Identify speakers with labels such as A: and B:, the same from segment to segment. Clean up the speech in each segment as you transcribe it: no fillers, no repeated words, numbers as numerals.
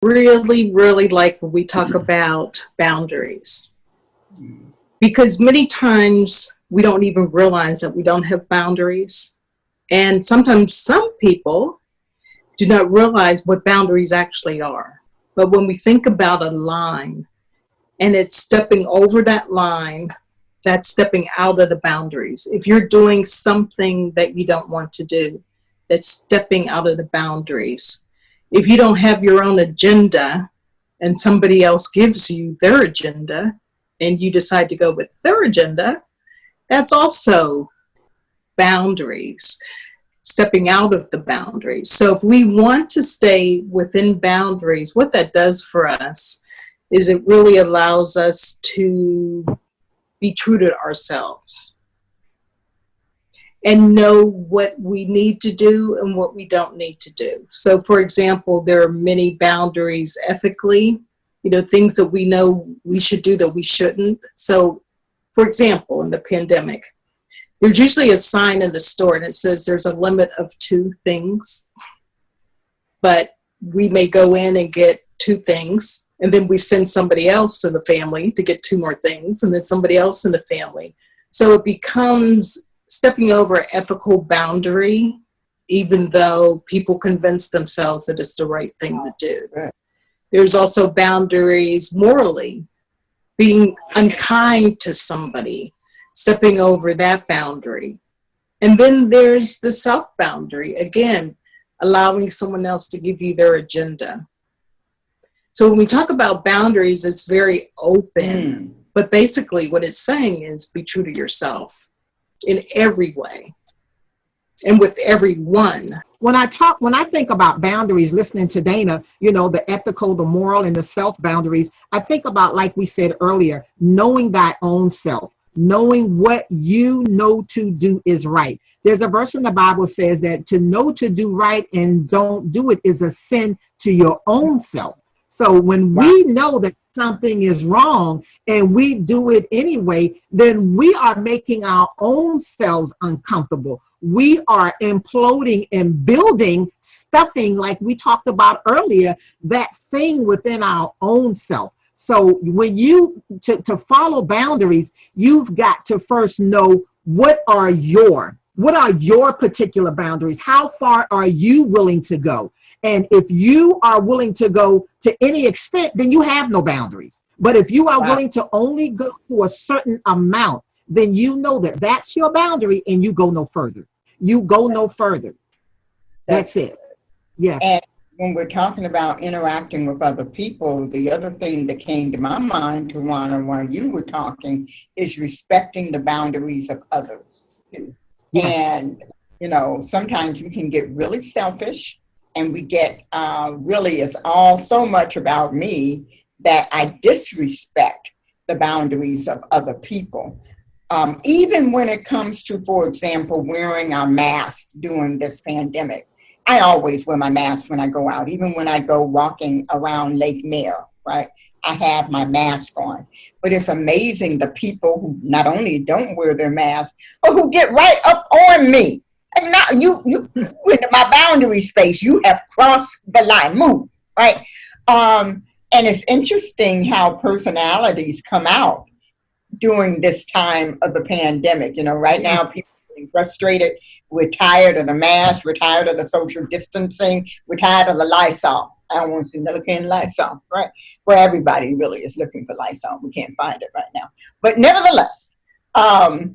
A: really, really like when we talk about boundaries, because many times we don't even realize that we don't have boundaries. And sometimes some people do not realize what boundaries actually are. But when we think about a line and it's stepping over that line, that's stepping out of the boundaries. If you're doing something that you don't want to do, that's stepping out of the boundaries. If you don't have your own agenda and somebody else gives you their agenda and you decide to go with their agenda, that's also boundaries, stepping out of the boundaries. So if we want to stay within boundaries, what that does for us is it really allows us to be true to ourselves and know what we need to do and what we don't need to do. So for example, there are many boundaries ethically, things that we know we should do that we shouldn't. So for example, in the pandemic, there's usually a sign in the store and it says there's a limit of 2 things, but we may go in and get 2 things, and then we send somebody else in the family to get 2 more things, and then somebody else in the family. So it becomes stepping over an ethical boundary, even though people convince themselves that it's the right thing to do. There's also boundaries morally, being unkind to somebody, stepping over that boundary. And then there's the self-boundary, again, allowing someone else to give you their agenda. So when we talk about boundaries, it's very open, but basically what it's saying is be true to yourself in every way and with everyone.
B: When I think about boundaries, listening to Dana, the ethical, the moral, and the self boundaries, I think about, like we said earlier, knowing thy own self, knowing what you know to do is right. There's a verse in the Bible says that to know to do right and don't do it is a sin to your own self. So when we know that something is wrong and we do it anyway, then we are making our own selves uncomfortable. We are imploding and building, stuffing, like we talked about earlier, that thing within our own self. So when to follow boundaries, you've got to first know what are your particular boundaries? How far are you willing to go? And if you are willing to go to any extent, then you have no boundaries. But if you are willing to only go to a certain amount, then you know that that's your boundary and you go no further. You go no further. That's it. Yes.
C: And when we're talking about interacting with other people, the other thing that came to my mind, Tajuana, while you were talking, is respecting the boundaries of others. Yes. And, sometimes we can get really selfish and we get really, it's all so much about me that I disrespect the boundaries of other people. Even when it comes to, for example, wearing our mask during this pandemic. I always wear my mask when I go out, even when I go walking around Lake Mare, right? I have my mask on. But it's amazing the people who not only don't wear their mask, but who get right up on me. And now you into my boundary space, you have crossed the line, move, right? And it's interesting how personalities come out during this time of the pandemic. Right now people are getting frustrated. We're tired of the mask. We're tired of the social distancing. We're tired of the Lysol. I don't want to see another can of Lysol, right? Well, everybody really is looking for Lysol. We can't find it right now. But nevertheless, I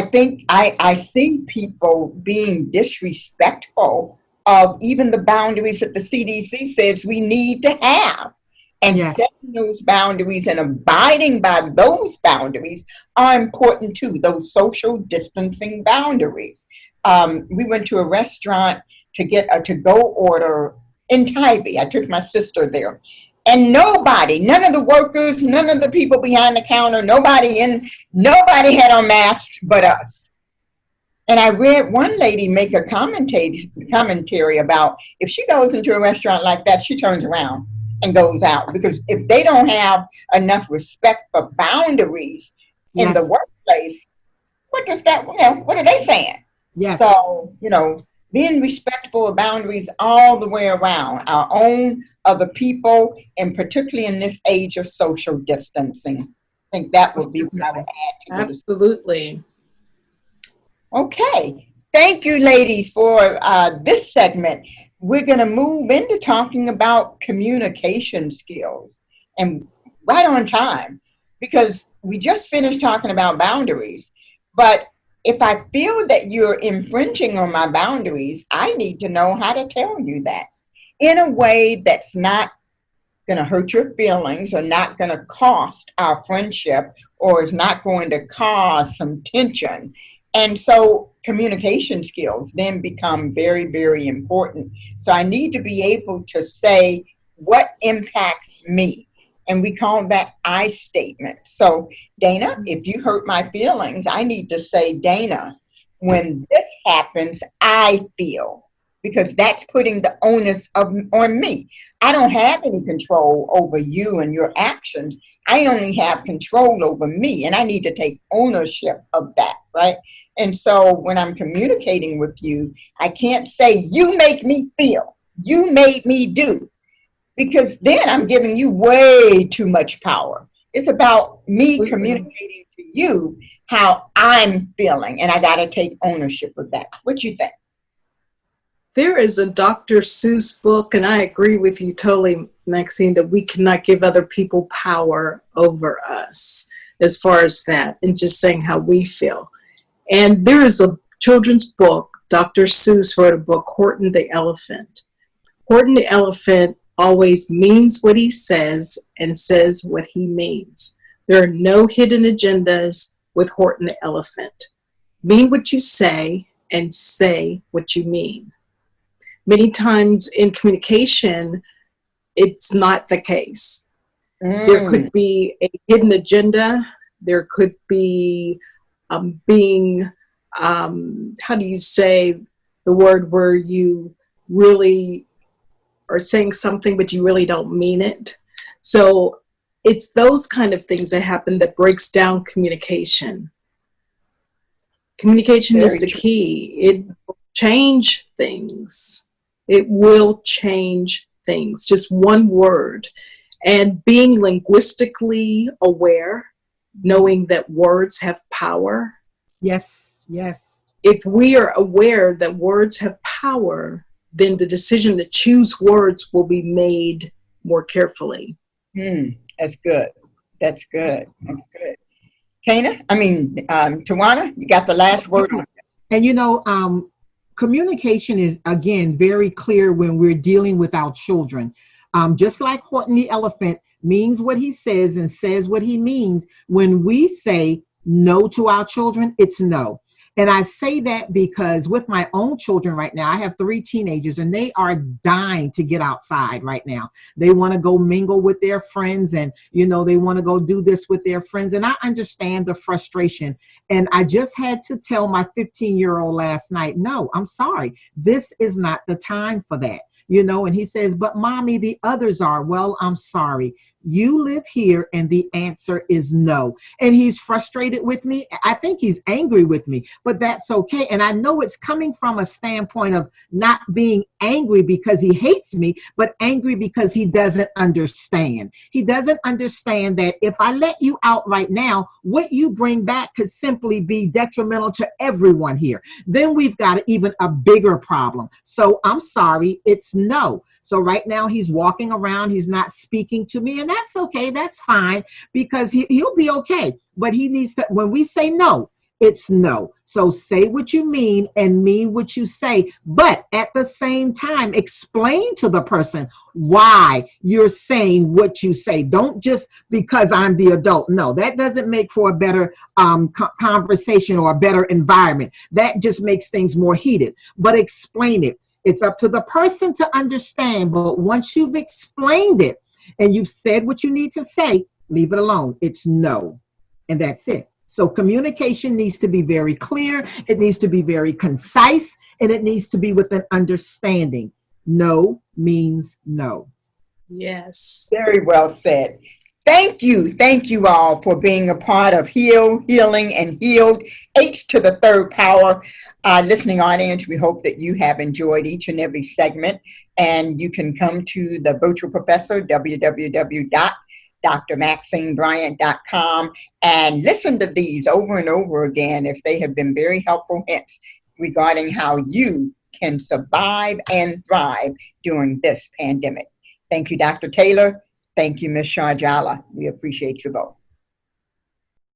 C: think I see people being disrespectful of even the boundaries that the CDC says we need to have. And setting those boundaries and abiding by those boundaries are important too, those social distancing boundaries. We went to a restaurant to get a to-go order in Tybee. I took my sister there. And none of the workers, none of the people behind the counter, nobody had on masks but us. And I read one lady make a commentary about if she goes into a restaurant like that, she turns around and goes out, because if they don't have enough respect for boundaries in the workplace, what are they saying?
B: Yes.
C: So, being respectful of boundaries all the way around, our own, other people, and particularly in this age of social distancing. I think that would be what I would add to this.
A: Absolutely.
C: Okay. Thank you, ladies, for this segment. We're going to move into talking about communication skills, and right on time, because we just finished talking about boundaries. But if I feel that you're infringing on my boundaries, I need to know how to tell you that in a way that's not going to hurt your feelings or not going to cost our friendship or is not going to cause some tension. And so communication skills then become very, very important. So I need to be able to say what impacts me. And we call that I statement. So Dana, if you hurt my feelings, I need to say, Dana, when this happens, I feel, because that's putting the onus on me. I don't have any control over you and your actions. I only have control over me, and I need to take ownership of that, right? And so when I'm communicating with you, I can't say, you make me feel, you made me do, because then I'm giving you way too much power. It's about me communicating to you how I'm feeling, and I got to take ownership of that. What you think?
A: There is a Dr. Seuss book, and I agree with you totally, Maxine, that we cannot give other people power over us as far as that, and just saying how we feel. And there is a children's book, Dr. Seuss wrote a book, Horton the Elephant. Horton the Elephant always means what he says and says what he means. There are no hidden agendas with Horton the Elephant. Mean what you say and say what you mean. Many times in communication, it's not the case. There could be a hidden agenda. There could be being, how do you say the word where you really are saying something, but you really don't mean it. So it's those kind of things that happen that breaks down communication. Communication is the key. It will change things. It will change things. Just one word. And being linguistically aware, knowing that words have power.
B: Yes, yes.
A: If we are aware that words have power, then the decision to choose words will be made more carefully.
C: That's good. That's good. That's good. Tajuana, you got the last word.
B: And you know, communication is, again, very clear when we're dealing with our children. Just like Horton the Elephant means what he says and says what he means, when we say no to our children, it's no. And I say that because with my own children right now, I have 3 teenagers and they are dying to get outside right now. They want to go mingle with their friends and, you know, they want to go do this with their friends. And I understand the frustration. And I just had to tell my 15-year-old last night, no, I'm sorry. This is not the time for that. You know, and he says, but mommy, the others are. Well, I'm sorry. You live here and the answer is no. And he's frustrated with me. I think he's angry with me, but that's okay. And I know it's coming from a standpoint of not being angry because he hates me, but angry because he doesn't understand. He doesn't understand that if I let you out right now, what you bring back could simply be detrimental to everyone here. Then we've got even a bigger problem. So I'm sorry, it's no. So right now he's walking around, he's not speaking to me, and that's okay, that's fine, because he'll be okay. But he needs to, when we say no, it's no. So say what you mean and mean what you say, but at the same time, explain to the person why you're saying what you say. Don't just because I'm the adult. No, that doesn't make for a better conversation or a better environment. That just makes things more heated, but explain it. It's up to the person to understand, but once you've explained it and you've said what you need to say, leave it alone. It's no, and that's it. So communication needs to be very clear, it needs to be very concise, and it needs to be with an understanding. No means no.
A: Yes.
C: Very well said. Thank you all for being a part of Healing, and Healed, H to the third power. Listening audience, we hope that you have enjoyed each and every segment, and you can come to the virtual professor, www.drmaxinebryant.com, and listen to these over and over again if they have been very helpful hints regarding how you can survive and thrive during this pandemic. Thank you, Dr. Taylor. Thank you, Ms. Shaw-Jallah. We appreciate you both.